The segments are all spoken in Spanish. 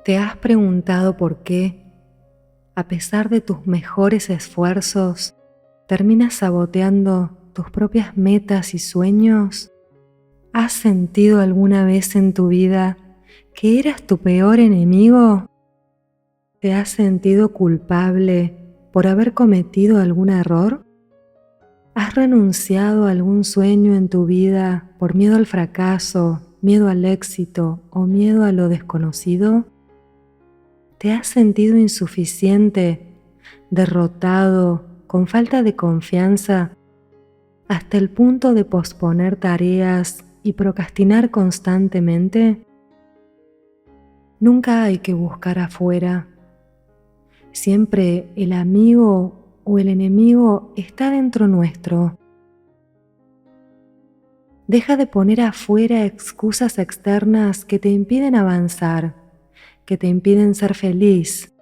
¿Te has preguntado por qué, a pesar de tus mejores esfuerzos, terminas saboteando tus propias metas y sueños? ¿Has sentido alguna vez en tu vida que eras tu peor enemigo? ¿Te has sentido culpable por haber cometido algún error? ¿Has renunciado a algún sueño en tu vida por miedo al fracaso, miedo al éxito o miedo a lo desconocido? ¿Te has sentido insuficiente, derrotado, con falta de confianza, hasta el punto de posponer tareas y procrastinar constantemente? Nunca hay que buscar afuera. Siempre el amigo o el enemigo está dentro nuestro. Deja de poner afuera excusas externas que te impiden avanzar, que te impiden ser feliz.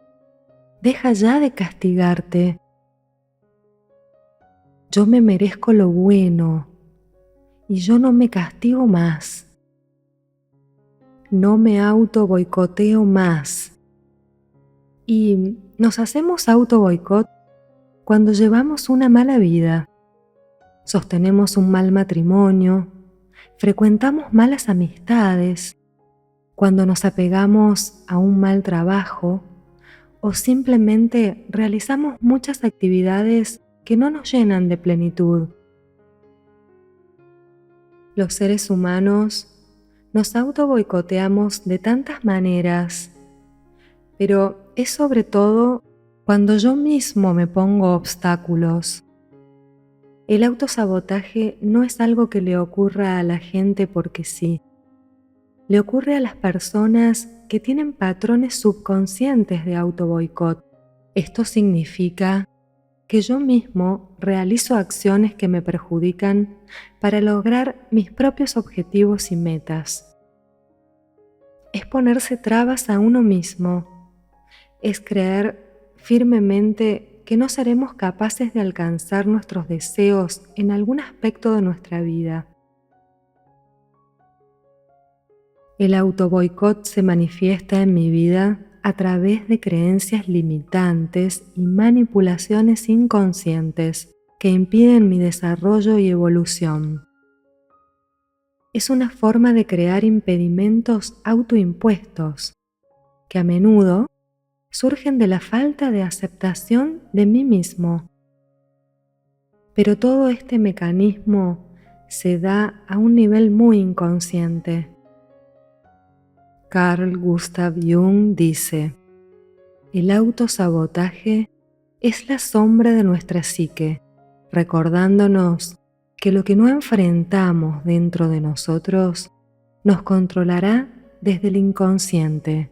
Deja ya de castigarte. Yo me merezco lo bueno y yo no me castigo más. No me auto boicoteo más. Y nos hacemos auto boicot cuando llevamos una mala vida, sostenemos un mal matrimonio, frecuentamos malas amistades, cuando nos apegamos a un mal trabajo o simplemente realizamos muchas actividades que no nos llenan de plenitud. Los seres humanos nos auto boicoteamos de tantas maneras, pero es sobre todo cuando yo mismo me pongo obstáculos. El autosabotaje no es algo que le ocurra a la gente porque sí. Le ocurre a las personas que tienen patrones subconscientes de autoboicot. Esto significa que yo mismo realizo acciones que me perjudican para lograr mis propios objetivos y metas. Es ponerse trabas a uno mismo. Es creer firmemente que no seremos capaces de alcanzar nuestros deseos en algún aspecto de nuestra vida. El autoboicot se manifiesta en mi vida a través de creencias limitantes y manipulaciones inconscientes que impiden mi desarrollo y evolución. Es una forma de crear impedimentos autoimpuestos que a menudo surgen de la falta de aceptación de mí mismo. Pero todo este mecanismo se da a un nivel muy inconsciente. Carl Gustav Jung dice: el autosabotaje es la sombra de nuestra psique, recordándonos que lo que no enfrentamos dentro de nosotros nos controlará desde el inconsciente.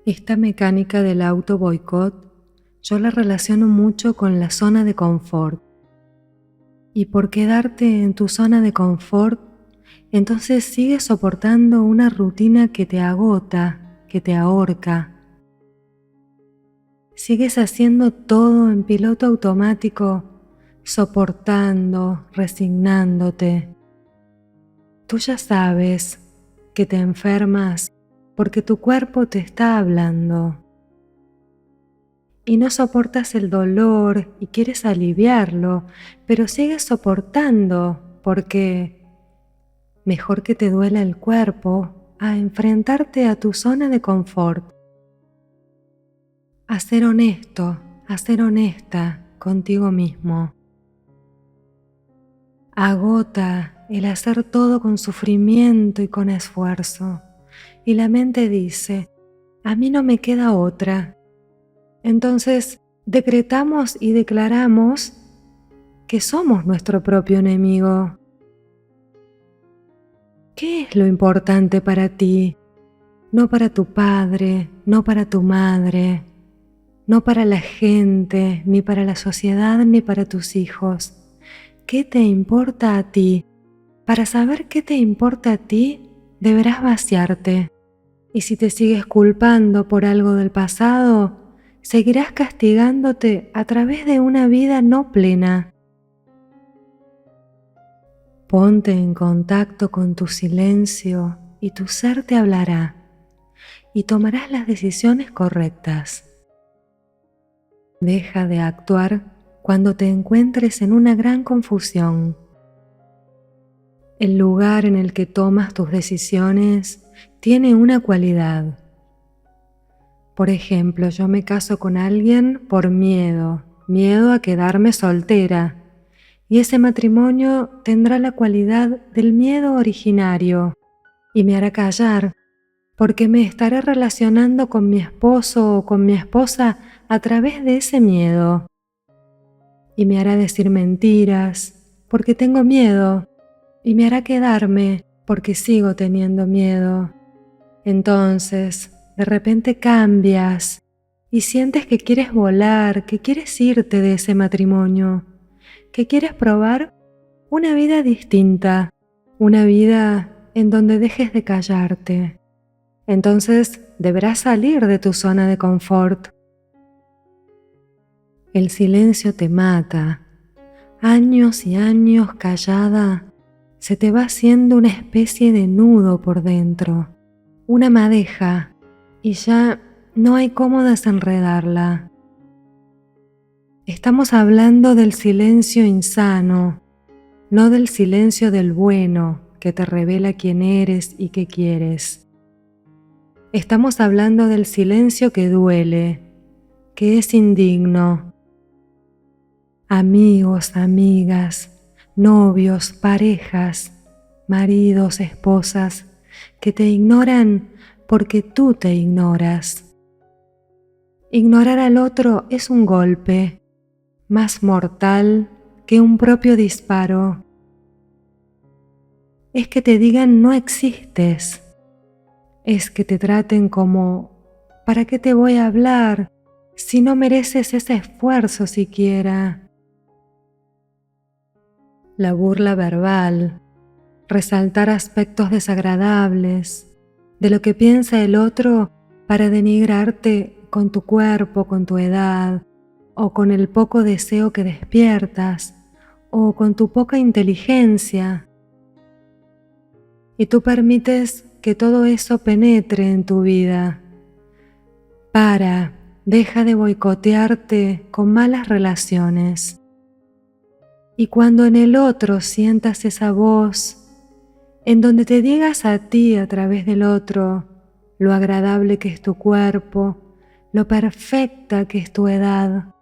Esta mecánica del auto-boicot yo la relaciono mucho con la zona de confort. Y por quedarte en tu zona de confort, entonces sigues soportando una rutina que te agota, que te ahorca. Sigues haciendo todo en piloto automático, soportando, resignándote. Tú ya sabes que te enfermas porque tu cuerpo te está hablando. Y no soportas el dolor y quieres aliviarlo, pero sigues soportando porque mejor que te duela el cuerpo a enfrentarte a tu zona de confort. A ser honesto, a ser honesta contigo mismo. Agota el hacer todo con sufrimiento y con esfuerzo. Y la mente dice: a mí no me queda otra. Entonces decretamos y declaramos que somos nuestro propio enemigo. ¿Qué es lo importante para ti? No para tu padre, no para tu madre, no para la gente, ni para la sociedad, ni para tus hijos. ¿Qué te importa a ti? Para saber qué te importa a ti, deberás vaciarte. Y si te sigues culpando por algo del pasado, seguirás castigándote a través de una vida no plena. Ponte en contacto con tu silencio y tu ser te hablará. y tomarás las decisiones correctas. Deja de actuar cuando te encuentres en una gran confusión. El lugar en el que tomas tus decisiones tiene una cualidad. Por ejemplo, yo me caso con alguien por miedo a quedarme soltera, y ese matrimonio tendrá la cualidad del miedo originario y me hará callar, porque me estaré relacionando con mi esposo o con mi esposa a través de ese miedo. Y me hará decir mentiras, porque tengo miedo, y me hará quedarme, porque sigo teniendo miedo. Entonces, de repente cambias y sientes que quieres volar, que quieres irte de ese matrimonio, que quieres probar una vida distinta, una vida en donde dejes de callarte. Entonces deberás salir de tu zona de confort. El silencio te mata. Años y años callada, se te va haciendo una especie de nudo por dentro, una madeja, y ya no hay cómo desenredarla. Estamos hablando del silencio insano, no del silencio del bueno que te revela quién eres y qué quieres. Estamos hablando del silencio que duele, que es indigno. Amigos, amigas, novios, parejas, maridos, esposas, que te ignoran porque tú te ignoras. Ignorar al otro es un golpe más mortal que un propio disparo. Es que te digan no existes. Es que te traten como ¿para qué te voy a hablar si no mereces ese esfuerzo siquiera? La burla verbal, resaltar aspectos desagradables de lo que piensa el otro para denigrarte con tu cuerpo, con tu edad, o con el poco deseo que despiertas, o con tu poca inteligencia. Y tú permites que todo eso penetre en tu vida. Deja de boicotearte con malas relaciones. Y cuando en el otro sientas esa voz, en donde te digas a ti a través del otro lo agradable que es tu cuerpo, lo perfecta que es tu edad,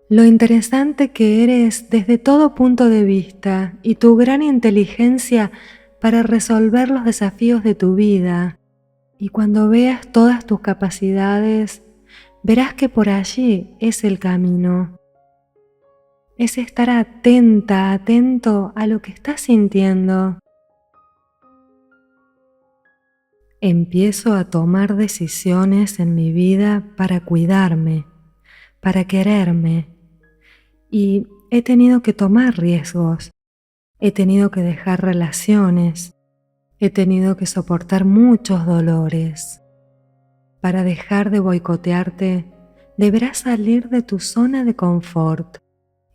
lo interesante que eres desde todo punto de vista y tu gran inteligencia para resolver los desafíos de tu vida, y cuando veas todas tus capacidades, verás que por allí es el camino. Es estar atenta, atento a lo que estás sintiendo. Empiezo a tomar decisiones en mi vida para cuidarme, para quererme, y he tenido que tomar riesgos, he tenido que dejar relaciones, he tenido que soportar muchos dolores. Para dejar de boicotearte, deberás salir de tu zona de confort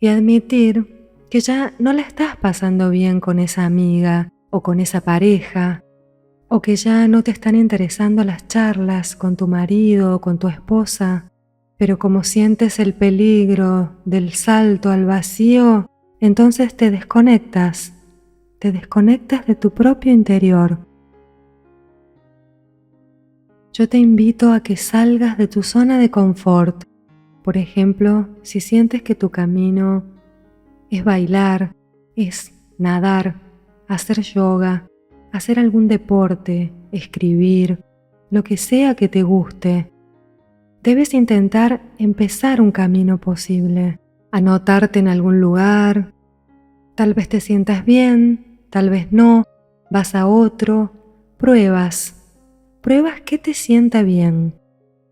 y admitir que ya no la estás pasando bien con esa amiga o con esa pareja, o que ya no te están interesando las charlas con tu marido o con tu esposa, pero como sientes el peligro del salto al vacío, entonces te desconectas de tu propio interior. Yo te invito a que salgas de tu zona de confort. Por ejemplo, si sientes que tu camino es bailar, es nadar, hacer yoga, hacer algún deporte, escribir, lo que sea que te guste, debes intentar empezar un camino posible, anotarte en algún lugar. Tal vez te sientas bien, tal vez no, vas a otro, pruebas que te sienta bien,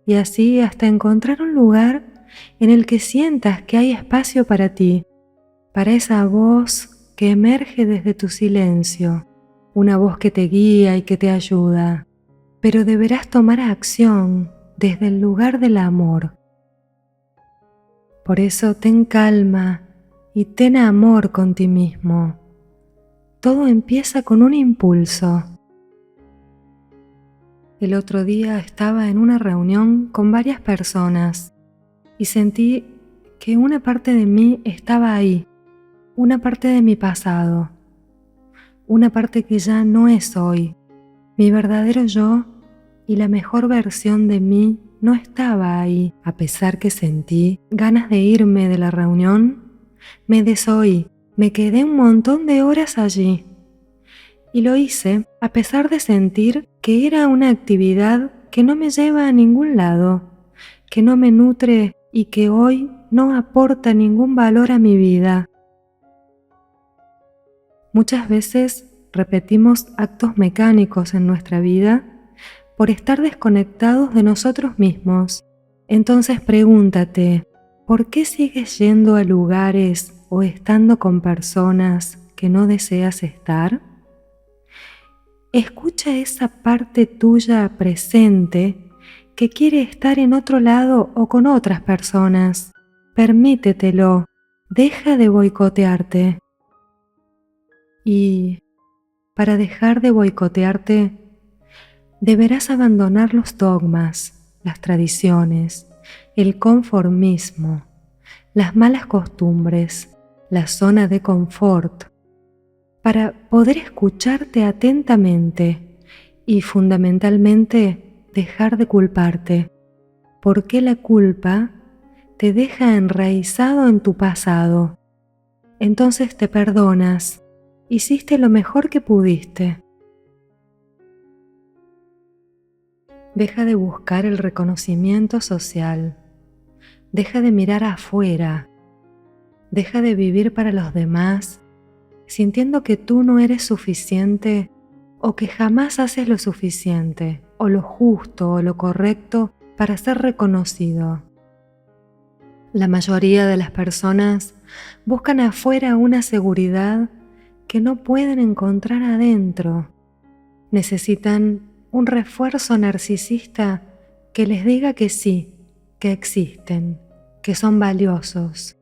y así hasta encontrar un lugar en el que sientas que hay espacio para ti, para esa voz que emerge desde tu silencio, una voz que te guía y que te ayuda, pero deberás tomar acción desde el lugar del amor. Por eso ten calma y ten amor con ti mismo. Todo empieza con un impulso. El otro día estaba en una reunión con varias personas y sentí que una parte de mí estaba ahí, una parte de mi pasado, una parte que ya no es hoy. Mi verdadero yo y la mejor versión de mí no estaba ahí. A pesar que sentí ganas de irme de la reunión, me desoí, me quedé un montón de horas allí. Y lo hice a pesar de sentir que era una actividad que no me lleva a ningún lado, que no me nutre y que hoy no aporta ningún valor a mi vida. Muchas veces repetimos actos mecánicos en nuestra vida por estar desconectados de nosotros mismos. Entonces pregúntate, ¿por qué sigues yendo a lugares o estando con personas que no deseas estar? Escucha esa parte tuya presente que quiere estar en otro lado o con otras personas. Permítetelo, deja de boicotearte. Y para dejar de boicotearte, deberás abandonar los dogmas, las tradiciones, el conformismo, las malas costumbres, la zona de confort, para poder escucharte atentamente y fundamentalmente dejar de culparte, porque la culpa te deja enraizado en tu pasado. Entonces te perdonas, hiciste lo mejor que pudiste. Deja de buscar el reconocimiento social, deja de mirar afuera, deja de vivir para los demás, sintiendo que tú no eres suficiente o que jamás haces lo suficiente o lo justo o lo correcto para ser reconocido. La mayoría de las personas buscan afuera una seguridad que no pueden encontrar adentro. Necesitan un refuerzo narcisista que les diga que sí, que existen, que son valiosos.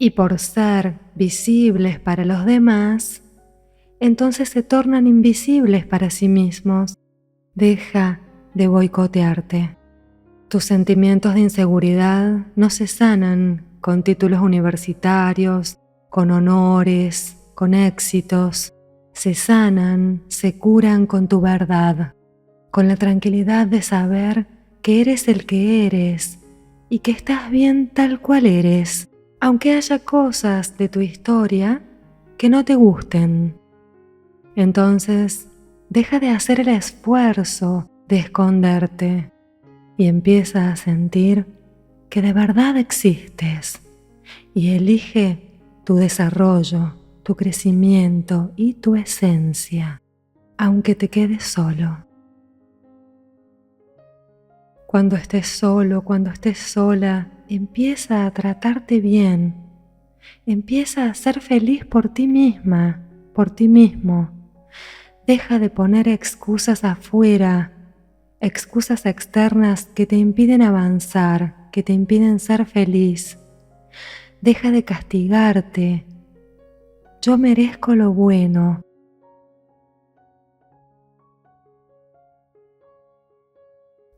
Y por ser visibles para los demás, entonces se tornan invisibles para sí mismos. Deja de boicotearte. Tus sentimientos de inseguridad no se sanan con títulos universitarios, con honores, con éxitos. Se sanan, se curan con tu verdad, con la tranquilidad de saber que eres el que eres y que estás bien tal cual eres, aunque haya cosas de tu historia que no te gusten. Entonces, deja de hacer el esfuerzo de esconderte y empieza a sentir que de verdad existes y elige tu desarrollo, tu crecimiento y tu esencia, aunque te quedes solo. Cuando estés solo, cuando estés sola, empieza a tratarte bien, empieza a ser feliz por ti misma, por ti mismo. Deja de poner excusas afuera, excusas externas que te impiden avanzar, que te impiden ser feliz. Deja de castigarte. Yo merezco lo bueno.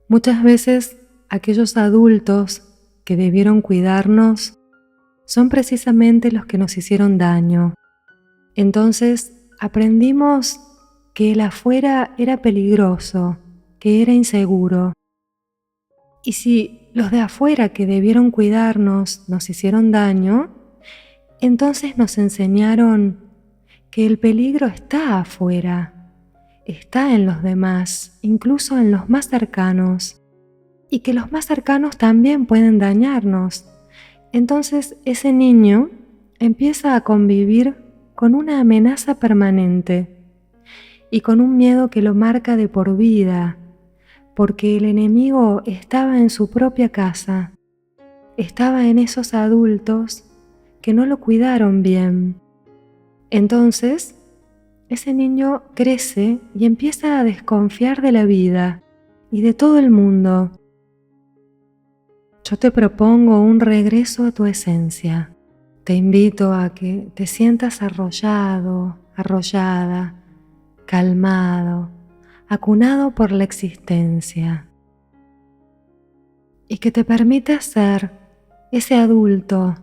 Muchas veces aquellos adultos que debieron cuidarnos son precisamente los que nos hicieron daño. Entonces aprendimos que el afuera era peligroso, que era inseguro. Y si los de afuera que debieron cuidarnos nos hicieron daño, entonces nos enseñaron que el peligro está afuera, está en los demás, incluso en los más cercanos, y que los más cercanos también pueden dañarnos. Entonces ese niño empieza a convivir con una amenaza permanente y con un miedo que lo marca de por vida, porque el enemigo estaba en su propia casa, estaba en esos adultos que no lo cuidaron bien. Entonces, ese niño crece y empieza a desconfiar de la vida y de todo el mundo. Yo te propongo un regreso a tu esencia. Te invito a que te sientas arrollado, arrollada, calmado, acunado por la existencia, y que te permite ser ese adulto,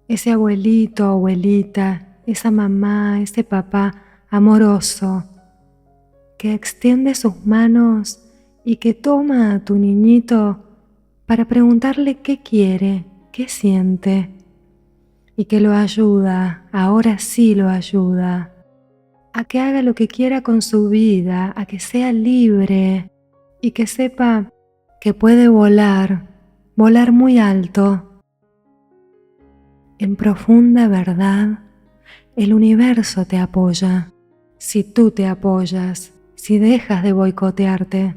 ese abuelito, abuelita, esa mamá, ese papá amoroso que extiende sus manos y que toma a tu niñito para preguntarle qué quiere, qué siente, y que lo ayuda, ahora sí lo ayuda, a que haga lo que quiera con su vida, a que sea libre y que sepa que puede volar, volar muy alto. En profunda verdad, el universo te apoya, si tú te apoyas, si dejas de boicotearte.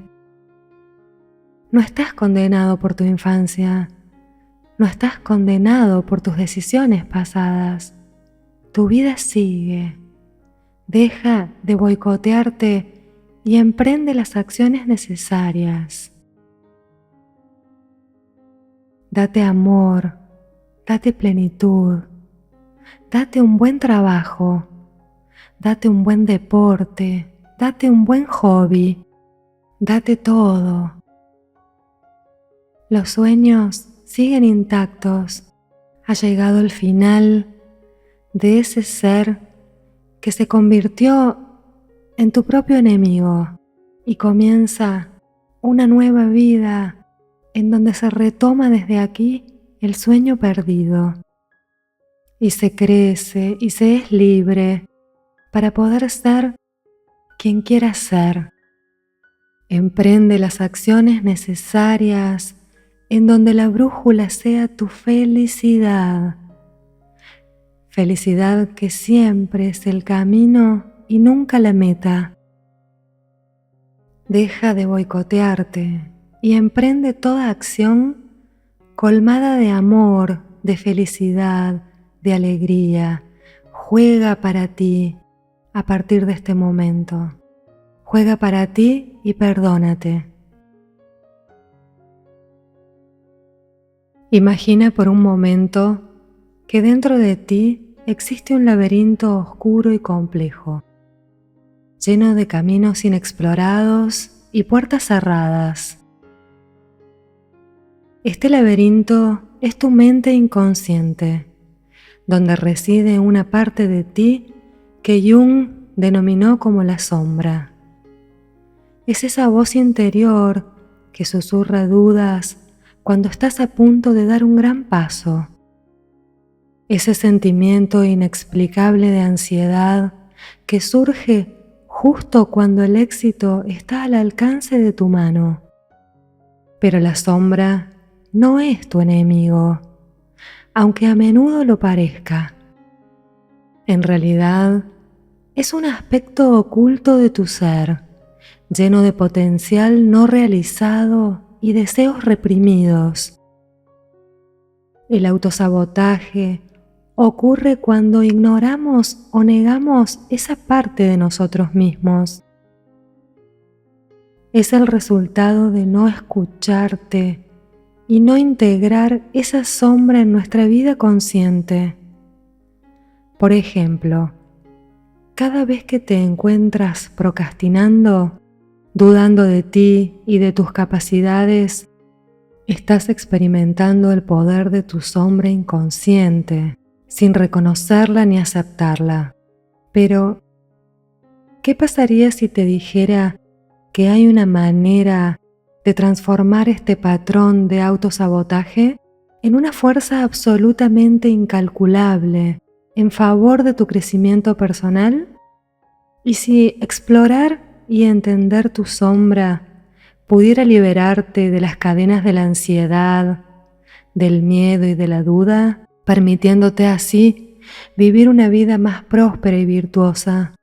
No estás condenado por tu infancia, no estás condenado por tus decisiones pasadas. Tu vida sigue. Deja de boicotearte y emprende las acciones necesarias. Date amor, date plenitud, date un buen trabajo, date un buen deporte, date un buen hobby, date todo. Los sueños siguen intactos. Ha llegado el final de ese ser que se convirtió en tu propio enemigo y comienza una nueva vida en donde se retoma desde aquí el sueño perdido y se crece y se es libre para poder ser quien quieras ser. Emprende las acciones necesarias en donde la brújula sea tu felicidad. Felicidad que siempre es el camino y nunca la meta. Deja de boicotearte y emprende toda acción colmada de amor, de felicidad, de alegría. Juega para ti a partir de este momento. Juega para ti y perdónate. Imagina por un momento que dentro de ti existe un laberinto oscuro y complejo, lleno de caminos inexplorados y puertas cerradas. Este laberinto es tu mente inconsciente, donde reside una parte de ti que Jung denominó como la sombra. Es esa voz interior que susurra dudas cuando estás a punto de dar un gran paso. Ese sentimiento inexplicable de ansiedad que surge justo cuando el éxito está al alcance de tu mano. Pero la sombra no es tu enemigo, aunque a menudo lo parezca. En realidad, es un aspecto oculto de tu ser, lleno de potencial no realizado y deseos reprimidos. El autosabotaje ocurre cuando ignoramos o negamos esa parte de nosotros mismos. Es el resultado de no escucharte y no integrar esa sombra en nuestra vida consciente. Por ejemplo, cada vez que te encuentras procrastinando, dudando de ti y de tus capacidades, estás experimentando el poder de tu sombra inconsciente, sin reconocerla ni aceptarla. Pero, ¿qué pasaría si te dijera que hay una manera de transformar este patrón de autosabotaje en una fuerza absolutamente incalculable en favor de tu crecimiento personal? ¿Y si explorar y entender tu sombra pudiera liberarte de las cadenas de la ansiedad, del miedo y de la duda, permitiéndote así vivir una vida más próspera y virtuosa?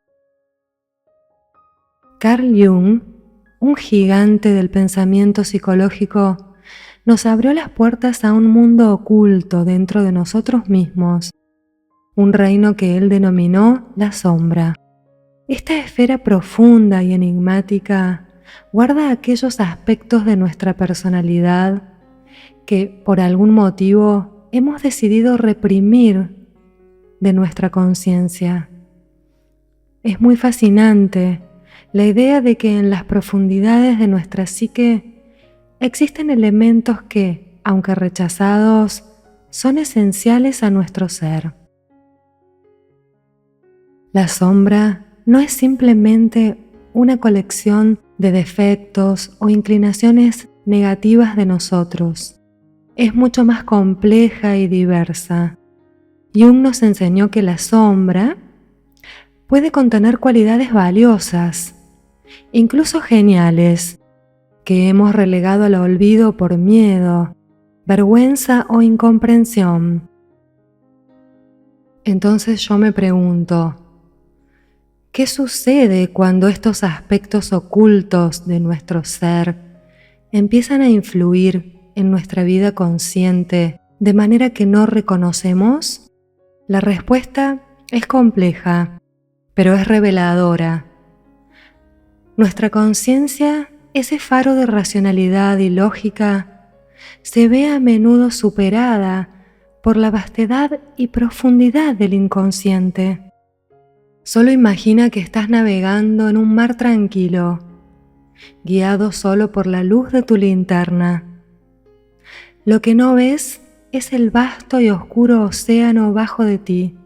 Carl Jung, un gigante del pensamiento psicológico, nos abrió las puertas a un mundo oculto dentro de nosotros mismos, un reino que él denominó la sombra. Esta esfera profunda y enigmática guarda aquellos aspectos de nuestra personalidad que, por algún motivo, hemos decidido reprimir de nuestra conciencia. Es muy fascinante la idea de que en las profundidades de nuestra psique existen elementos que, aunque rechazados, son esenciales a nuestro ser. La sombra no es simplemente una colección de defectos o inclinaciones negativas de nosotros. Es mucho más compleja y diversa. Jung nos enseñó que la sombra puede contener cualidades valiosas, incluso geniales, que hemos relegado al olvido por miedo, vergüenza o incomprensión. Entonces yo me pregunto, ¿qué sucede cuando estos aspectos ocultos de nuestro ser empiezan a influir en nuestra vida consciente de manera que no reconocemos? La respuesta es compleja, pero es reveladora. Nuestra conciencia, ese faro de racionalidad y lógica, se ve a menudo superada por la vastedad y profundidad del inconsciente. Solo imagina que estás navegando en un mar tranquilo, guiado solo por la luz de tu linterna. Lo que no ves es el vasto y oscuro océano bajo de ti,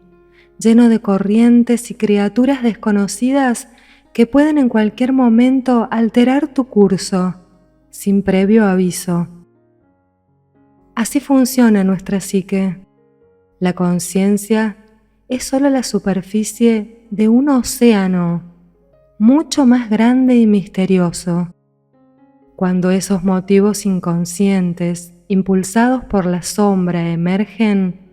lleno de corrientes y criaturas desconocidas que pueden en cualquier momento alterar tu curso, sin previo aviso. Así funciona nuestra psique. La conciencia es solo la superficie de un océano mucho más grande y misterioso. Cuando esos motivos inconscientes, impulsados por la sombra, emergen,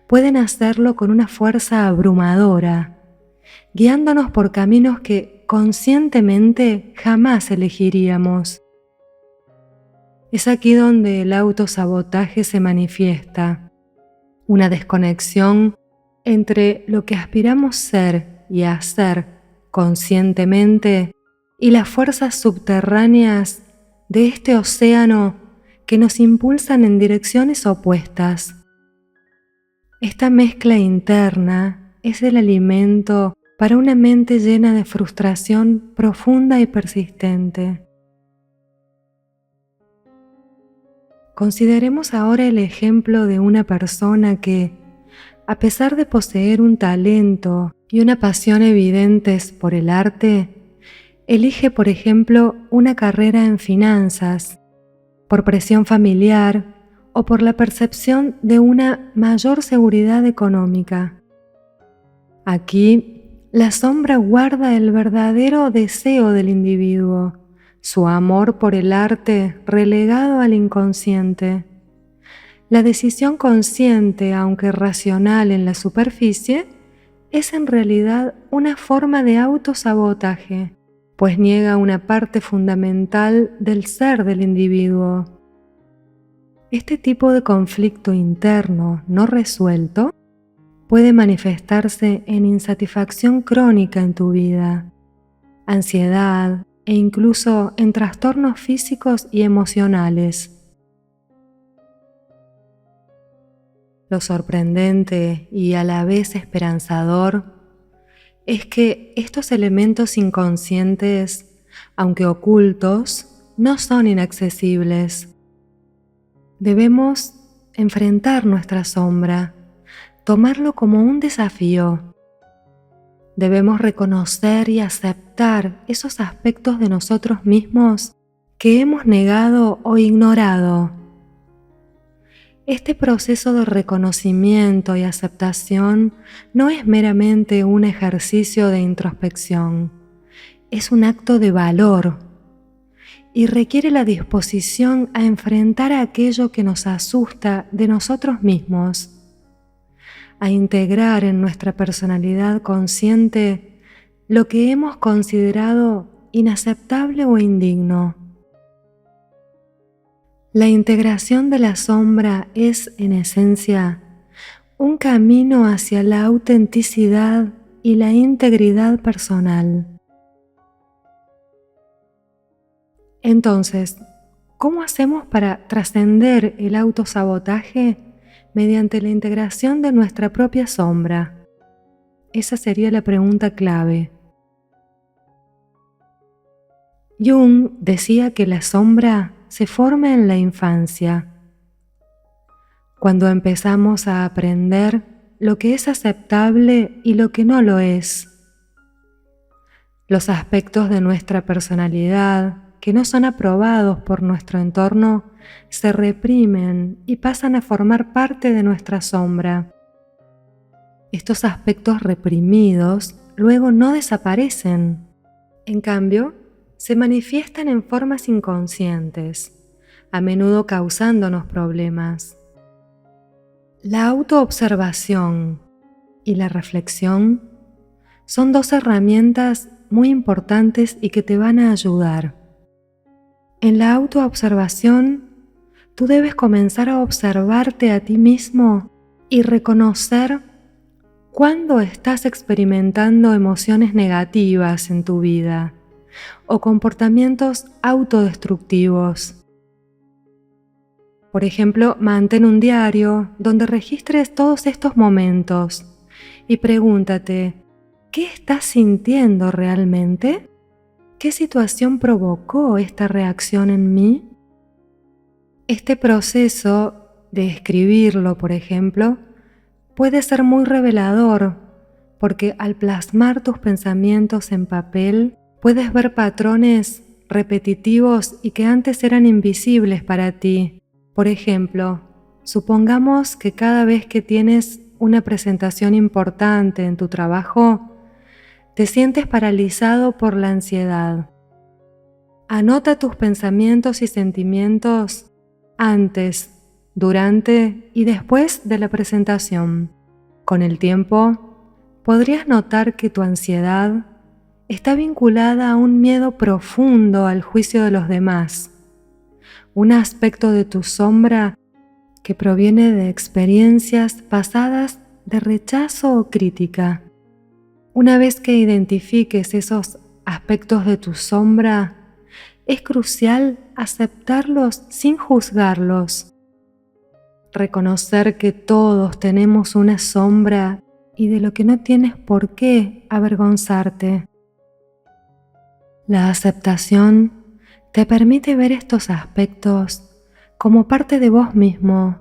pueden hacerlo con una fuerza abrumadora, guiándonos por caminos que conscientemente jamás elegiríamos. Es aquí donde el autosabotaje se manifiesta, una desconexión entre lo que aspiramos ser y hacer conscientemente y las fuerzas subterráneas de este océano que nos impulsan en direcciones opuestas. Esta mezcla interna es el alimento para una mente llena de frustración profunda y persistente. Consideremos ahora el ejemplo de una persona que, a pesar de poseer un talento y una pasión evidentes por el arte, elige, por ejemplo, una carrera en finanzas, por presión familiar o por la percepción de una mayor seguridad económica. Aquí, la sombra guarda el verdadero deseo del individuo, su amor por el arte relegado al inconsciente. La decisión consciente, aunque racional en la superficie, es en realidad una forma de autosabotaje, pues niega una parte fundamental del ser del individuo. Este tipo de conflicto interno no resuelto puede manifestarse en insatisfacción crónica en tu vida, ansiedad e incluso en trastornos físicos y emocionales. Lo sorprendente y a la vez esperanzador es que estos elementos inconscientes, aunque ocultos, no son inaccesibles. Debemos enfrentar nuestra sombra, tomarlo como un desafío. Debemos reconocer y aceptar esos aspectos de nosotros mismos que hemos negado o ignorado. Este proceso de reconocimiento y aceptación no es meramente un ejercicio de introspección, es un acto de valor y requiere la disposición a enfrentar aquello que nos asusta de nosotros mismos, a integrar en nuestra personalidad consciente lo que hemos considerado inaceptable o indigno. La integración de la sombra es, en esencia, un camino hacia la autenticidad y la integridad personal. Entonces, ¿cómo hacemos para trascender el autosabotaje mediante la integración de nuestra propia sombra? Esa sería la pregunta clave. Jung decía que la sombra se forma en la infancia, cuando empezamos a aprender lo que es aceptable y lo que no lo es. Los aspectos de nuestra personalidad que no son aprobados por nuestro entorno se reprimen y pasan a formar parte de nuestra sombra. Estos aspectos reprimidos luego no desaparecen. En cambio, se manifiestan en formas inconscientes, a menudo causándonos problemas. La autoobservación y la reflexión son dos herramientas muy importantes y que te van a ayudar. En la autoobservación, tú debes comenzar a observarte a ti mismo y reconocer cuándo estás experimentando emociones negativas en tu vida o comportamientos autodestructivos. Por ejemplo, mantén un diario donde registres todos estos momentos y pregúntate, ¿qué estás sintiendo realmente? ¿Qué situación provocó esta reacción en mí? Este proceso de escribirlo, por ejemplo, puede ser muy revelador porque al plasmar tus pensamientos en papel puedes ver patrones repetitivos y que antes eran invisibles para ti. Por ejemplo, supongamos que cada vez que tienes una presentación importante en tu trabajo, te sientes paralizado por la ansiedad. Anota tus pensamientos y sentimientos antes, durante y después de la presentación. Con el tiempo, podrías notar que tu ansiedad está vinculada a un miedo profundo al juicio de los demás, un aspecto de tu sombra que proviene de experiencias pasadas de rechazo o crítica. Una vez que identifiques esos aspectos de tu sombra, es crucial aceptarlos sin juzgarlos. Reconocer que todos tenemos una sombra y de lo que no tienes por qué avergonzarte. La aceptación te permite ver estos aspectos como parte de vos mismo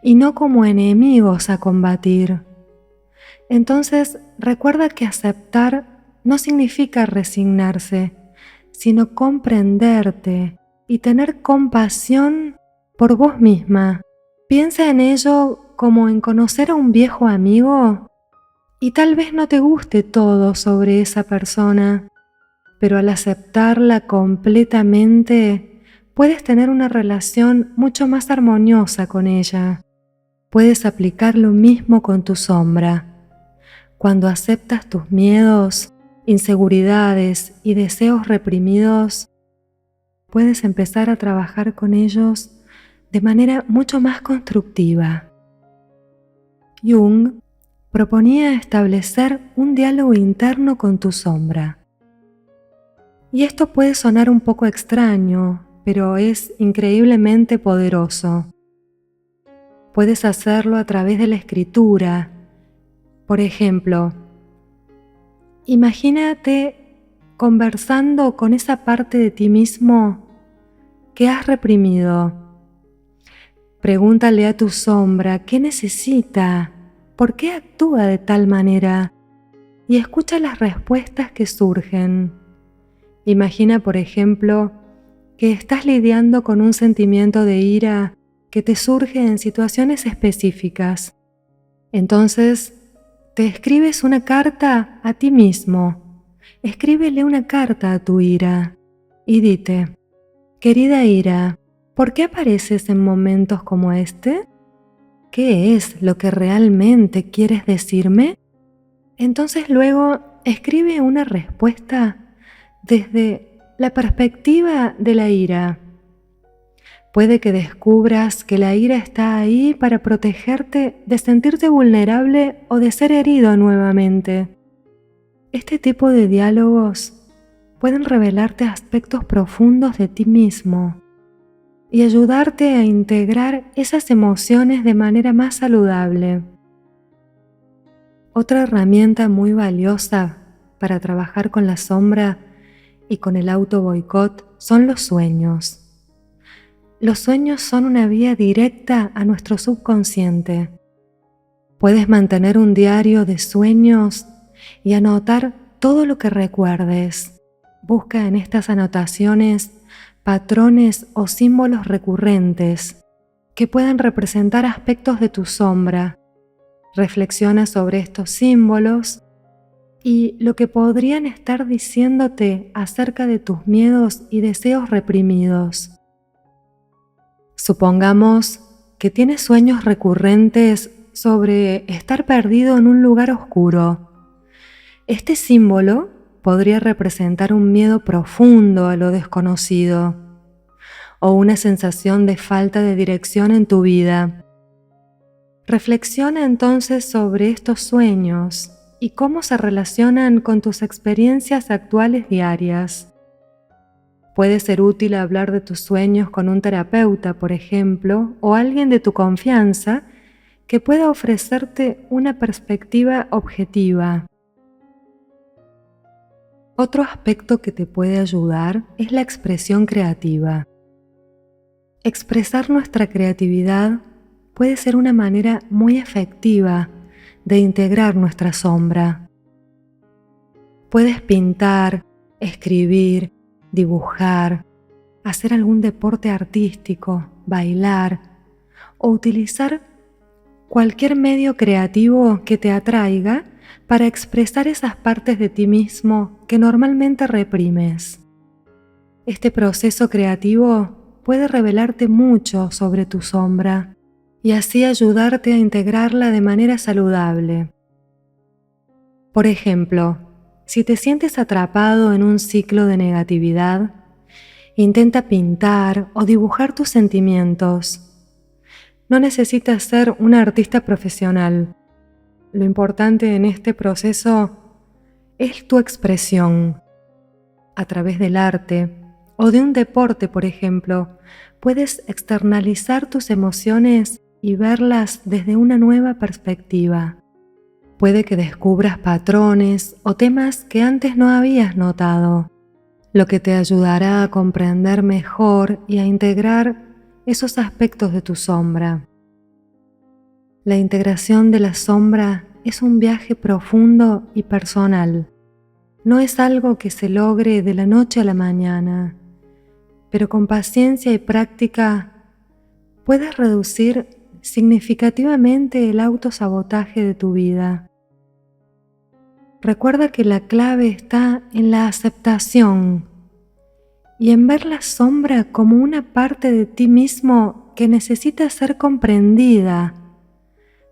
y no como enemigos a combatir. Entonces, recuerda que aceptar no significa resignarse, sino comprenderte y tener compasión por vos misma. Piensa en ello como en conocer a un viejo amigo y tal vez no te guste todo sobre esa persona, pero al aceptarla completamente puedes tener una relación mucho más armoniosa con ella. Puedes aplicar lo mismo con tu sombra. Cuando aceptas tus miedos, inseguridades y deseos reprimidos, puedes empezar a trabajar con ellos de manera mucho más constructiva. Jung proponía establecer un diálogo interno con tu sombra. Y esto puede sonar un poco extraño, pero es increíblemente poderoso. Puedes hacerlo a través de la escritura. Por ejemplo, imagínate conversando con esa parte de ti mismo que has reprimido. Pregúntale a tu sombra qué necesita, por qué actúa de tal manera y escucha las respuestas que surgen. Imagina, por ejemplo, que estás lidiando con un sentimiento de ira que te surge en situaciones específicas. Entonces, te escribes una carta a ti mismo. Escríbele una carta a tu ira y dite: querida ira, ¿por qué apareces en momentos como este? ¿Qué es lo que realmente quieres decirme? Entonces luego escribe una respuesta desde la perspectiva de la ira. Puede que descubras que la ira está ahí para protegerte de sentirte vulnerable o de ser herido nuevamente. Este tipo de diálogos pueden revelarte aspectos profundos de ti mismo y ayudarte a integrar esas emociones de manera más saludable. Otra herramienta muy valiosa para trabajar con la sombra y con el auto boicot son los sueños. Los sueños son una vía directa a nuestro subconsciente. Puedes mantener un diario de sueños y anotar todo lo que recuerdes. Busca en estas anotaciones patrones o símbolos recurrentes que puedan representar aspectos de tu sombra. Reflexiona sobre estos símbolos y lo que podrían estar diciéndote acerca de tus miedos y deseos reprimidos. Supongamos que tienes sueños recurrentes sobre estar perdido en un lugar oscuro. Este símbolo podría representar un miedo profundo a lo desconocido o una sensación de falta de dirección en tu vida. Reflexiona entonces sobre estos sueños y cómo se relacionan con tus experiencias actuales diarias. Puede ser útil hablar de tus sueños con un terapeuta, por ejemplo, o alguien de tu confianza que pueda ofrecerte una perspectiva objetiva. Otro aspecto que te puede ayudar es la expresión creativa. Expresar nuestra creatividad puede ser una manera muy efectiva de integrar nuestra sombra. Puedes pintar, escribir, dibujar, hacer algún deporte artístico, bailar o utilizar cualquier medio creativo que te atraiga para expresar esas partes de ti mismo que normalmente reprimes. Este proceso creativo puede revelarte mucho sobre tu sombra y así ayudarte a integrarla de manera saludable. Por ejemplo, si te sientes atrapado en un ciclo de negatividad, intenta pintar o dibujar tus sentimientos. No necesitas ser un artista profesional. Lo importante en este proceso es tu expresión. A través del arte o de un deporte, por ejemplo, puedes externalizar tus emociones y verlas desde una nueva perspectiva. Puede que descubras patrones o temas que antes no habías notado, lo que te ayudará a comprender mejor y a integrar esos aspectos de tu sombra. La integración de la sombra es un viaje profundo y personal. No es algo que se logre de la noche a la mañana, pero con paciencia y práctica puedes reducir significativamente el autosabotaje de tu vida. Recuerda que la clave está en la aceptación y en ver la sombra como una parte de ti mismo que necesita ser comprendida,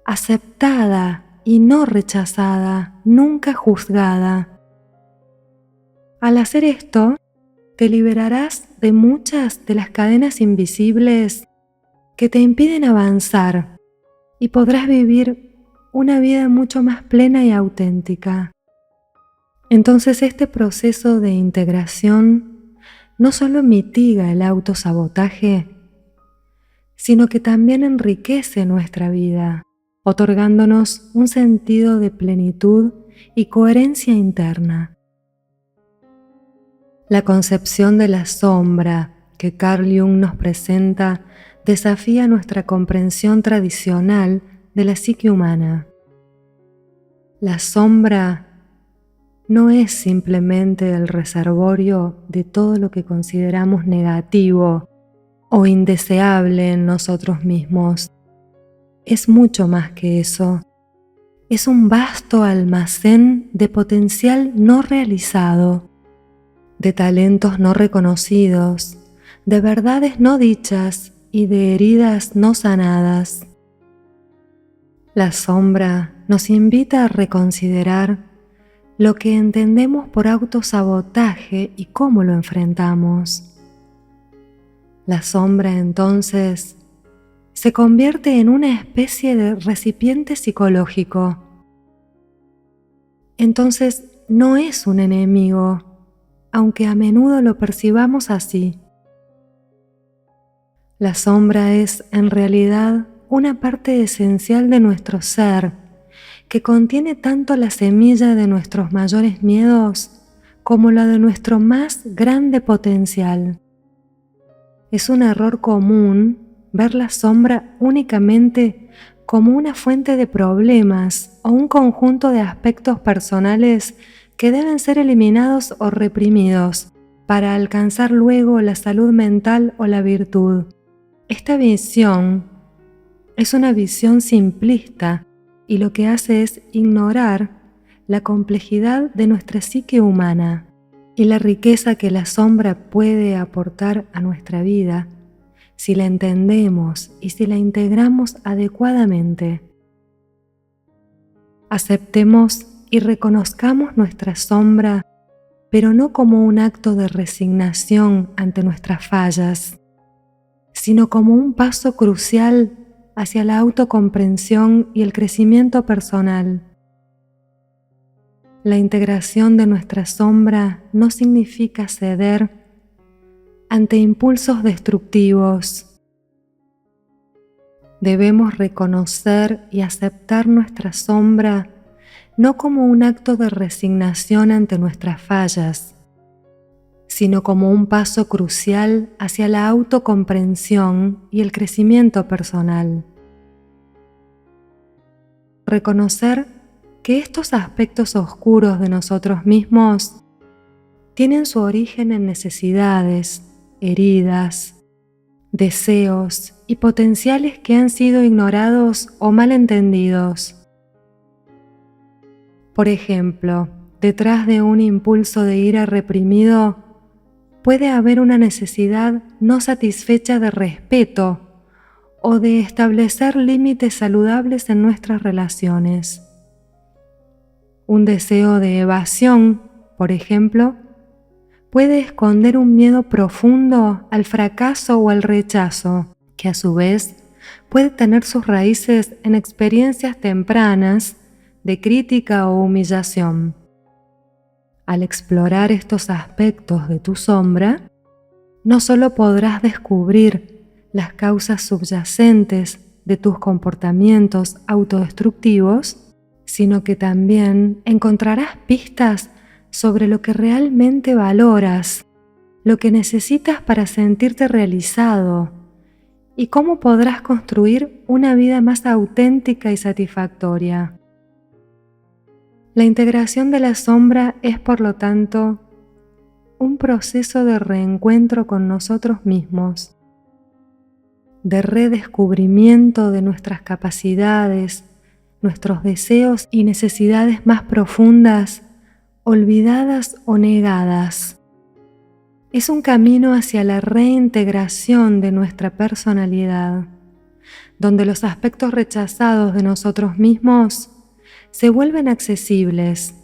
aceptada y no rechazada, nunca juzgada. Al hacer esto, te liberarás de muchas de las cadenas invisibles que te impiden avanzar y podrás vivir una vida mucho más plena y auténtica. Entonces este proceso de integración no solo mitiga el autosabotaje, sino que también enriquece nuestra vida, otorgándonos un sentido de plenitud y coherencia interna. La concepción de la sombra que Carl Jung nos presenta desafía nuestra comprensión tradicional de la psique humana. La sombra no es simplemente el reservorio de todo lo que consideramos negativo o indeseable en nosotros mismos. Es mucho más que eso. Es un vasto almacén de potencial no realizado, de talentos no reconocidos, de verdades no dichas y de heridas no sanadas. La sombra nos invita a reconsiderar lo que entendemos por autosabotaje y cómo lo enfrentamos. La sombra entonces se convierte en una especie de recipiente psicológico. Entonces no es un enemigo, aunque a menudo lo percibamos así. La sombra es en realidad una parte esencial de nuestro ser que contiene tanto la semilla de nuestros mayores miedos como la de nuestro más grande potencial. Es un error común ver la sombra únicamente como una fuente de problemas o un conjunto de aspectos personales que deben ser eliminados o reprimidos para alcanzar luego la salud mental o la virtud. Esta visión es una visión simplista y lo que hace es ignorar la complejidad de nuestra psique humana y la riqueza que la sombra puede aportar a nuestra vida si la entendemos y si la integramos adecuadamente. Aceptemos y reconozcamos nuestra sombra, pero no como un acto de resignación ante nuestras fallas, sino como un paso crucial hacia la autocomprensión y el crecimiento personal. La integración de nuestra sombra no significa ceder ante impulsos destructivos. Debemos reconocer y aceptar nuestra sombra no como un acto de resignación ante nuestras fallas, sino como un paso crucial hacia la autocomprensión y el crecimiento personal. Reconocer que estos aspectos oscuros de nosotros mismos tienen su origen en necesidades, heridas, deseos y potenciales que han sido ignorados o mal entendidos. Por ejemplo, detrás de un impulso de ira reprimido puede haber una necesidad no satisfecha de respeto o de establecer límites saludables en nuestras relaciones. Un deseo de evasión, por ejemplo, puede esconder un miedo profundo al fracaso o al rechazo, que a su vez puede tener sus raíces en experiencias tempranas de crítica o humillación. Al explorar estos aspectos de tu sombra, no solo podrás descubrir las causas subyacentes de tus comportamientos autodestructivos, sino que también encontrarás pistas sobre lo que realmente valoras, lo que necesitas para sentirte realizado y cómo podrás construir una vida más auténtica y satisfactoria. La integración de la sombra es, por lo tanto, un proceso de reencuentro con nosotros mismos, de redescubrimiento de nuestras capacidades, nuestros deseos y necesidades más profundas, olvidadas o negadas. Es un camino hacia la reintegración de nuestra personalidad, donde los aspectos rechazados de nosotros mismos se vuelven accesibles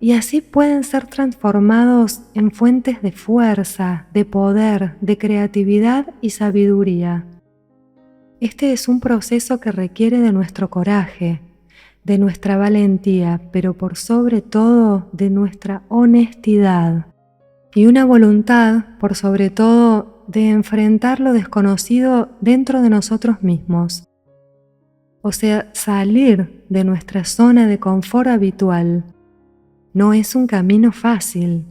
y así pueden ser transformados en fuentes de fuerza, de poder, de creatividad y sabiduría. Este es un proceso que requiere de nuestro coraje, de nuestra valentía, pero por sobre todo de nuestra honestidad y una voluntad, por sobre todo, de enfrentar lo desconocido dentro de nosotros mismos. O sea, salir de nuestra zona de confort habitual. No es un camino fácil,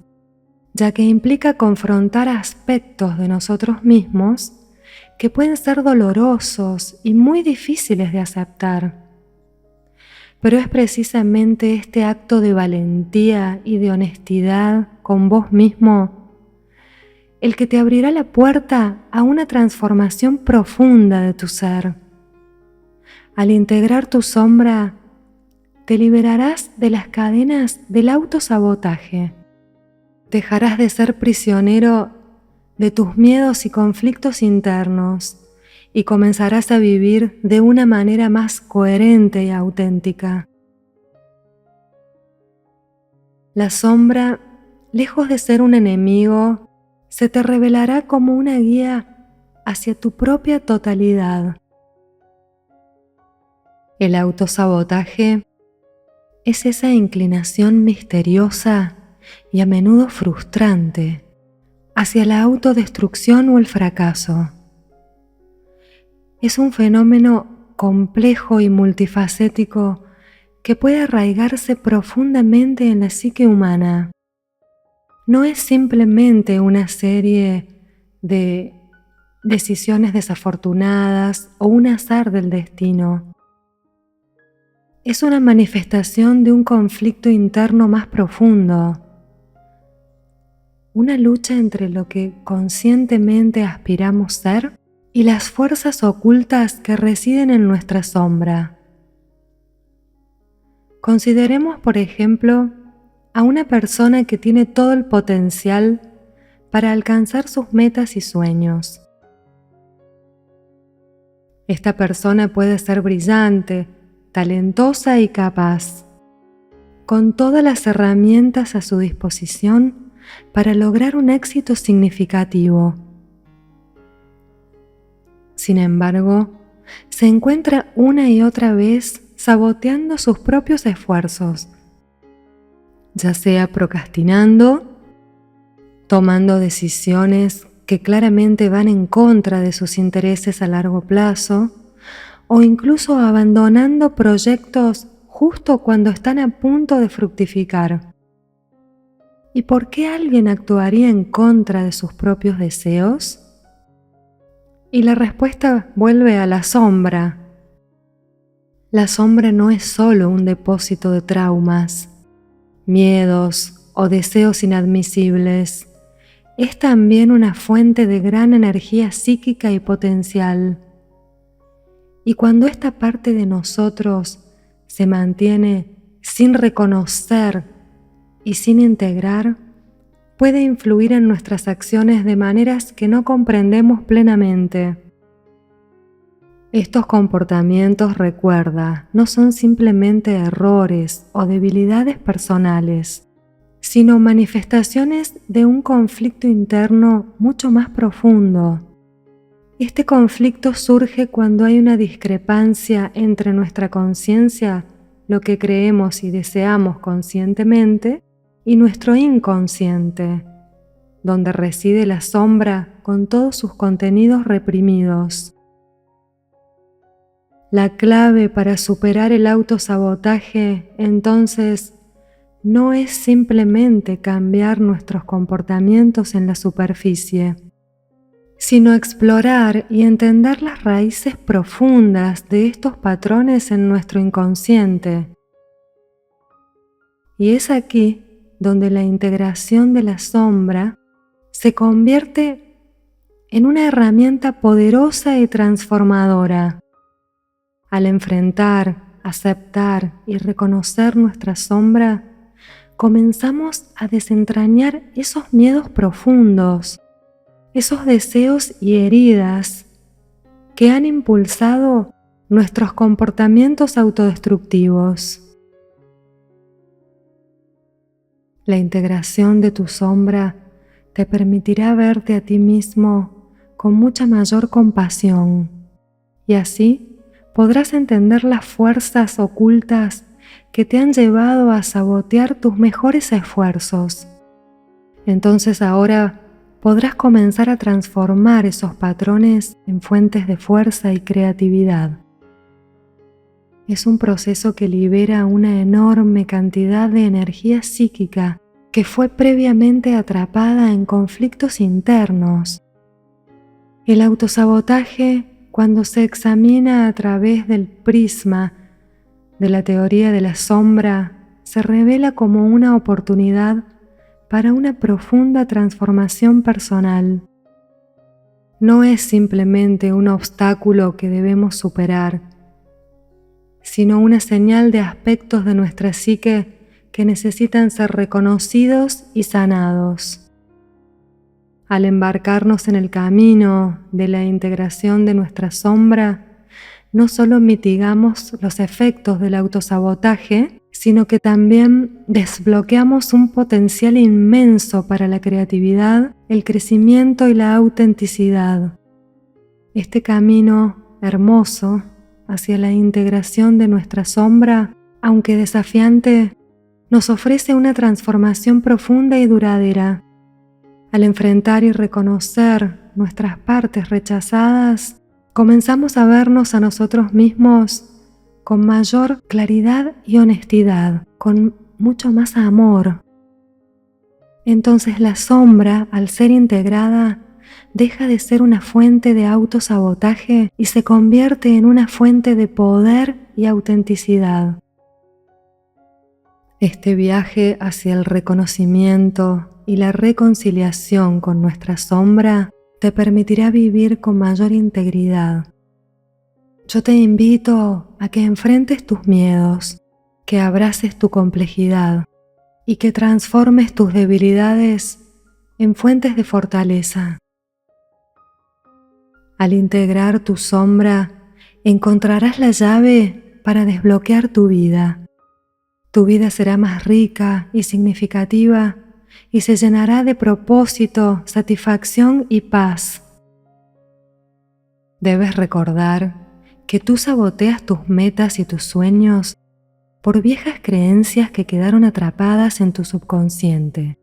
ya que implica confrontar aspectos de nosotros mismos que pueden ser dolorosos y muy difíciles de aceptar. Pero es precisamente este acto de valentía y de honestidad con vos mismo el que te abrirá la puerta a una transformación profunda de tu ser. Al integrar tu sombra, te liberarás de las cadenas del autosabotaje. Dejarás de ser prisionero de tus miedos y conflictos internos y comenzarás a vivir de una manera más coherente y auténtica. La sombra, lejos de ser un enemigo, se te revelará como una guía hacia tu propia totalidad. El autosabotaje es esa inclinación misteriosa y a menudo frustrante hacia la autodestrucción o el fracaso. Es un fenómeno complejo y multifacético que puede arraigarse profundamente en la psique humana no es simplemente una serie de decisiones desafortunadas o un azar del destino. Es una manifestación de un conflicto interno más profundo, una lucha entre lo que conscientemente aspiramos ser y las fuerzas ocultas que residen en nuestra sombra. Consideremos, por ejemplo, a una persona que tiene todo el potencial para alcanzar sus metas y sueños. Esta persona puede ser brillante, talentosa y capaz, con todas las herramientas a su disposición para lograr un éxito significativo. Sin embargo, se encuentra una y otra vez saboteando sus propios esfuerzos, ya sea procrastinando, tomando decisiones que claramente van en contra de sus intereses a largo plazo, o incluso abandonando proyectos justo cuando están a punto de fructificar. ¿Y por qué alguien actuaría en contra de sus propios deseos? Y la respuesta vuelve a la sombra. La sombra no es solo un depósito de traumas, miedos o deseos inadmisibles. Es también una fuente de gran energía psíquica y potencial. Y cuando esta parte de nosotros se mantiene sin reconocer y sin integrar, puede influir en nuestras acciones de maneras que no comprendemos plenamente. Estos comportamientos, recuerda, no son simplemente errores o debilidades personales, sino manifestaciones de un conflicto interno mucho más profundo. Este conflicto surge cuando hay una discrepancia entre nuestra conciencia, lo que creemos y deseamos conscientemente, y nuestro inconsciente, donde reside la sombra con todos sus contenidos reprimidos. La clave para superar el autosabotaje, entonces, no es simplemente cambiar nuestros comportamientos en la superficie, sino explorar y entender las raíces profundas de estos patrones en nuestro inconsciente. Y es aquí donde la integración de la sombra se convierte en una herramienta poderosa y transformadora. Al enfrentar, aceptar y reconocer nuestra sombra, comenzamos a desentrañar esos miedos profundos, esos deseos y heridas que han impulsado nuestros comportamientos autodestructivos. La integración de tu sombra te permitirá verte a ti mismo con mucha mayor compasión y así podrás entender las fuerzas ocultas que te han llevado a sabotear tus mejores esfuerzos. Entonces ahora podrás comenzar a transformar esos patrones en fuentes de fuerza y creatividad. Es un proceso que libera una enorme cantidad de energía psíquica que fue previamente atrapada en conflictos internos. El autosabotaje, cuando se examina a través del prisma de la teoría de la sombra, se revela como una oportunidad para una profunda transformación personal. No es simplemente un obstáculo que debemos superar, sino una señal de aspectos de nuestra psique que necesitan ser reconocidos y sanados. Al embarcarnos en el camino de la integración de nuestra sombra, no solo mitigamos los efectos del autosabotaje, sino que también desbloqueamos un potencial inmenso para la creatividad, el crecimiento y la autenticidad. Este camino hermoso hacia la integración de nuestra sombra, aunque desafiante, nos ofrece una transformación profunda y duradera. Al enfrentar y reconocer nuestras partes rechazadas, comenzamos a vernos a nosotros mismos con mayor claridad y honestidad, con mucho más amor. entonces la sombra, al ser integrada, deja de ser una fuente de autosabotaje y se convierte en una fuente de poder y autenticidad. Este viaje hacia el reconocimiento y la reconciliación con nuestra sombra te permitirá vivir con mayor integridad. Yo te invito a que enfrentes tus miedos, que abraces tu complejidad y que transformes tus debilidades en fuentes de fortaleza. Al integrar tu sombra, encontrarás la llave para desbloquear tu vida. Tu vida será más rica y significativa y se llenará de propósito, satisfacción y paz. Debes recordar que tú saboteas tus metas y tus sueños por viejas creencias que quedaron atrapadas en tu subconsciente.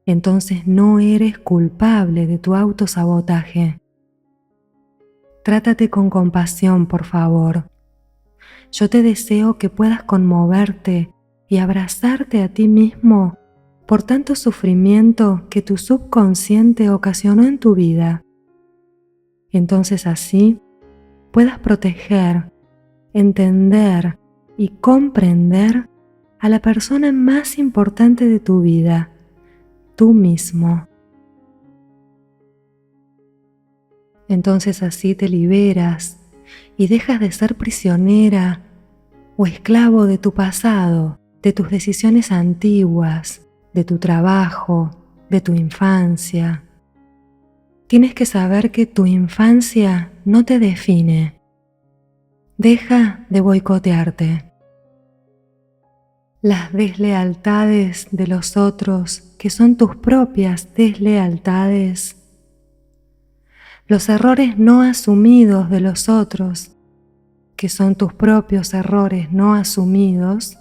Entonces no eres culpable de tu autosabotaje. Trátate con compasión, por favor. Yo te deseo que puedas conmoverte y abrazarte a ti mismo por tanto sufrimiento que tu subconsciente ocasionó en tu vida. Entonces así puedas proteger, entender y comprender a la persona más importante de tu vida, tú mismo. Entonces así te liberas y dejas de ser prisionera o esclavo de tu pasado, de tus decisiones antiguas, de tu trabajo, de tu infancia. Tienes que saber que tu infancia no te define. Deja de boicotearte. Las deslealtades de los otros, que son tus propias deslealtades, los errores no asumidos de los otros, que son tus propios errores no asumidos,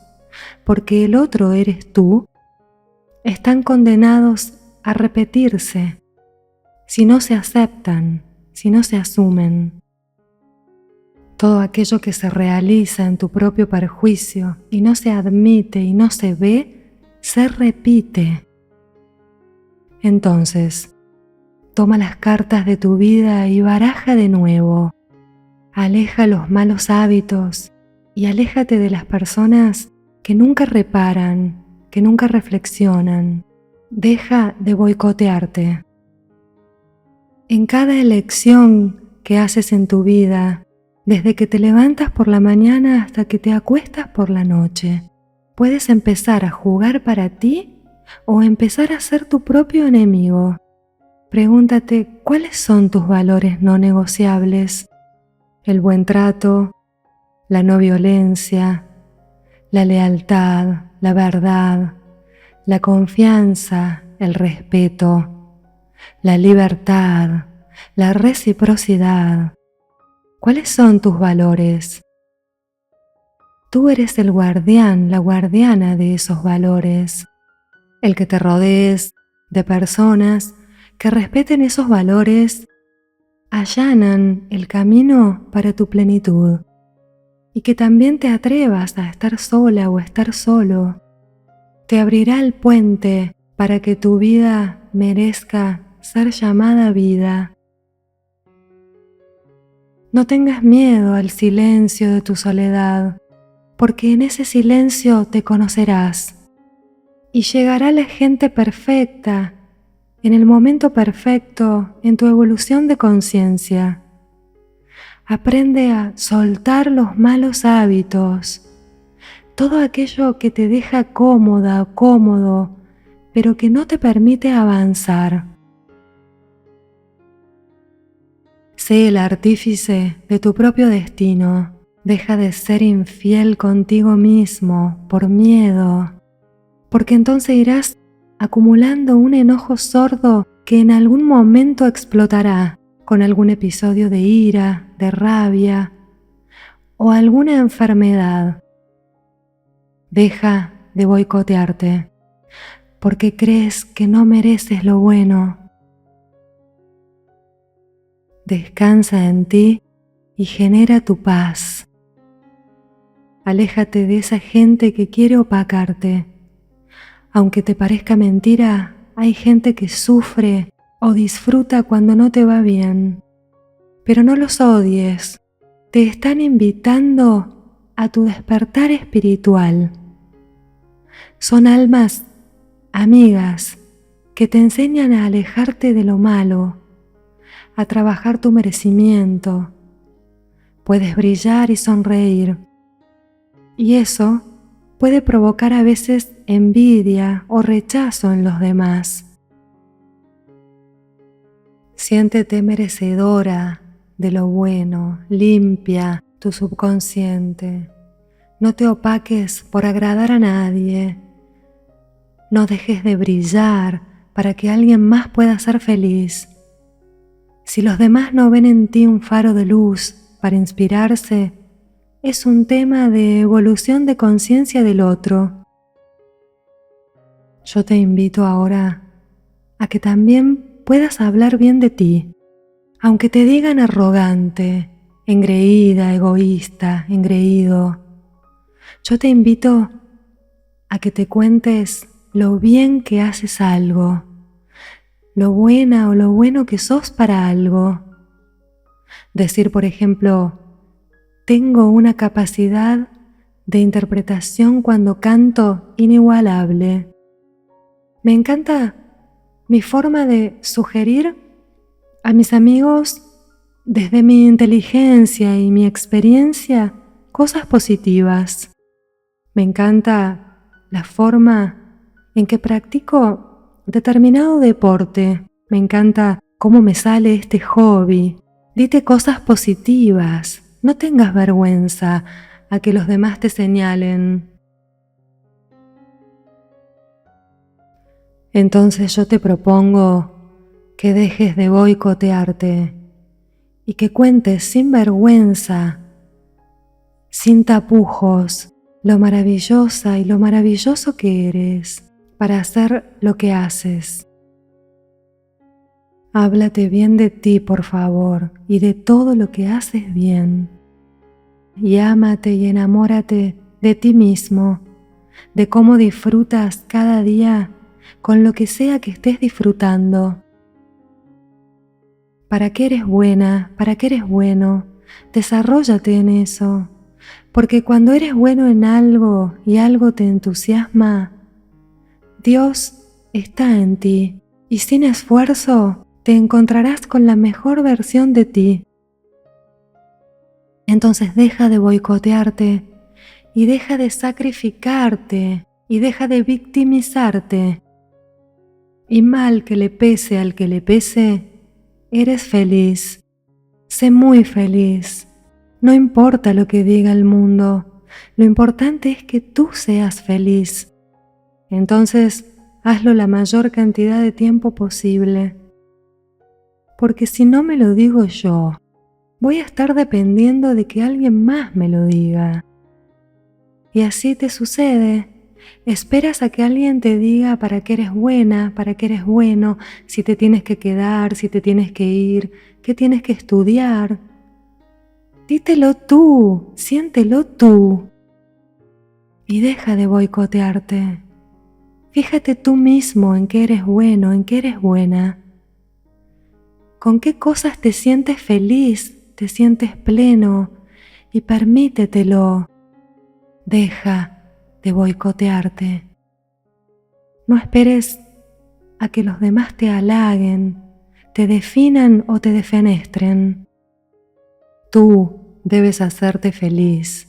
porque el otro eres tú, están condenados a repetirse si no se aceptan, si no se asumen. Todo aquello que se realiza en tu propio perjuicio y no se admite y no se ve, se repite. Entonces, toma las cartas de tu vida y baraja de nuevo. Aleja los malos hábitos y aléjate de las personas que nunca reparan, que nunca reflexionan. Deja de boicotearte. En cada elección que haces en tu vida, desde que te levantas por la mañana hasta que te acuestas por la noche, puedes empezar a jugar para ti o empezar a ser tu propio enemigo. Pregúntate cuáles son tus valores no negociables. El buen trato, la no violencia, la lealtad, la verdad, la confianza, el respeto, la libertad, la reciprocidad. ¿Cuáles son tus valores? Tú eres el guardián, la guardiana de esos valores. El que te rodees de personas que respeten esos valores allanan el camino para tu plenitud y que también te atrevas a estar sola o estar solo. Te abrirá el puente para que tu vida merezca ser llamada vida. No tengas miedo al silencio de tu soledad, porque en ese silencio te conocerás y llegará la gente perfecta, en el momento perfecto, en tu evolución de conciencia. Aprende a soltar los malos hábitos, todo aquello que te deja cómoda o cómodo, pero que no te permite avanzar. Sé el artífice de tu propio destino. Deja de ser infiel contigo mismo por miedo, porque entonces irás acumulando un enojo sordo que en algún momento explotará con algún episodio de ira, de rabia o alguna enfermedad. Deja de boicotearte, porque crees que no mereces lo bueno. Descansa en ti y genera tu paz. Aléjate de esa gente que quiere opacarte. Aunque te parezca mentira, hay gente que sufre o disfruta cuando no te va bien. Pero no los odies, te están invitando a tu despertar espiritual. Son almas amigas que te enseñan a alejarte de lo malo, a trabajar tu merecimiento. Puedes brillar y sonreír, y eso puede provocar a veces envidia o rechazo en los demás. Siéntete merecedora de lo bueno, limpia tu subconsciente. No te opaques por agradar a nadie. No dejes de brillar para que alguien más pueda ser feliz. Si los demás no ven en ti un faro de luz para inspirarse, es un tema de evolución de conciencia del otro. Yo te invito ahora a que también puedas hablar bien de ti, aunque te digan arrogante, engreída, egoísta, engreído. Yo te invito a que te cuentes lo bien que haces algo, lo buena o lo bueno que sos para algo. Decir, por ejemplo, tengo una capacidad de interpretación cuando canto inigualable. Me encanta mi forma de sugerir a mis amigos desde mi inteligencia y mi experiencia cosas positivas. Me encanta la forma en que practico determinado deporte. Me encanta cómo me sale este hobby. Dite cosas positivas. No tengas vergüenza a que los demás te señalen. Entonces yo te propongo que dejes de boicotearte y que cuentes sin vergüenza, sin tapujos, lo maravillosa y lo maravilloso que eres para hacer lo que haces. Háblate bien de ti, por favor, y de todo lo que haces bien. Y ámate y enamórate de ti mismo, de cómo disfrutas cada día con lo que sea que estés disfrutando. ¿Para qué eres buena? ¿Para qué eres bueno? Desarróllate en eso, porque cuando eres bueno en algo y algo te entusiasma, Dios está en ti y sin esfuerzo te encontrarás con la mejor versión de ti. Entonces deja de boicotearte y deja de sacrificarte y deja de victimizarte. Y mal que le pese al que le pese, eres feliz. Sé muy feliz. No importa lo que diga el mundo, lo importante es que tú seas feliz. Entonces, hazlo la mayor cantidad de tiempo posible. Porque si no me lo digo yo, voy a estar dependiendo de que alguien más me lo diga. Y así te sucede. Esperas a que alguien te diga para qué eres buena, para qué eres bueno, si te tienes que quedar, si te tienes que ir, qué tienes que estudiar. Dítelo tú, siéntelo tú. Y deja de boicotearte. Fíjate tú mismo en qué eres bueno, en qué eres buena. ¿Con qué cosas te sientes feliz, te sientes pleno? Y permítetelo. Deja de boicotearte. No esperes a que los demás te halaguen, te definan o te defenestren. Tú debes hacerte feliz.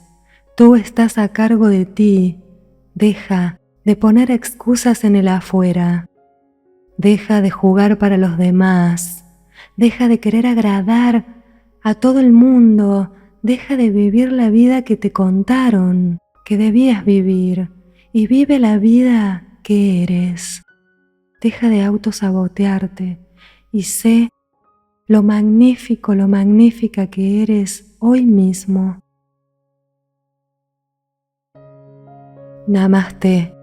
Tú estás a cargo de ti. Deja de poner excusas en el afuera. Deja de jugar para los demás. Deja de querer agradar a todo el mundo. Deja de vivir la vida que te contaron que debías vivir y vive la vida que eres. Deja de autosabotearte y sé lo magnífico, lo magnífica que eres hoy mismo. Namaste.